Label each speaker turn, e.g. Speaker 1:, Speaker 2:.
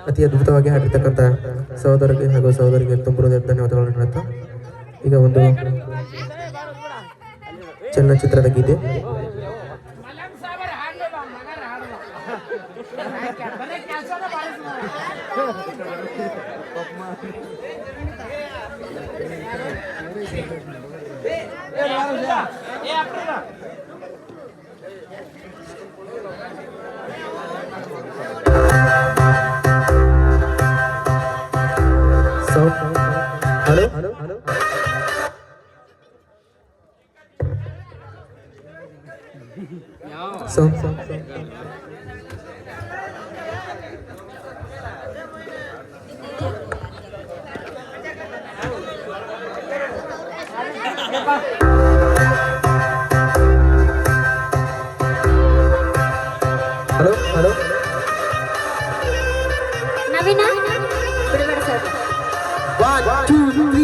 Speaker 1: ಅತಿ ಅದ್ಭುತವಾಗಿ ಹಾಡಿರ್ತಕ್ಕಂಥ ಸಹೋದರಿಗೆ ಹಾಗೂ ಸಹೋದರಿಗೆ ತುಂಬ ಧನ್ಯವಾದಗಳನ್ನು ಹೇಳುತ್ತಾ ಈಗ ಒಂದು ಚಲನಚಿತ್ರದ ಗೀತೆ. Hello hello hello sound sound hello hello
Speaker 2: ನವೀನ ಬಿಡಬೇಡ ಸರ್.
Speaker 1: 1 2 3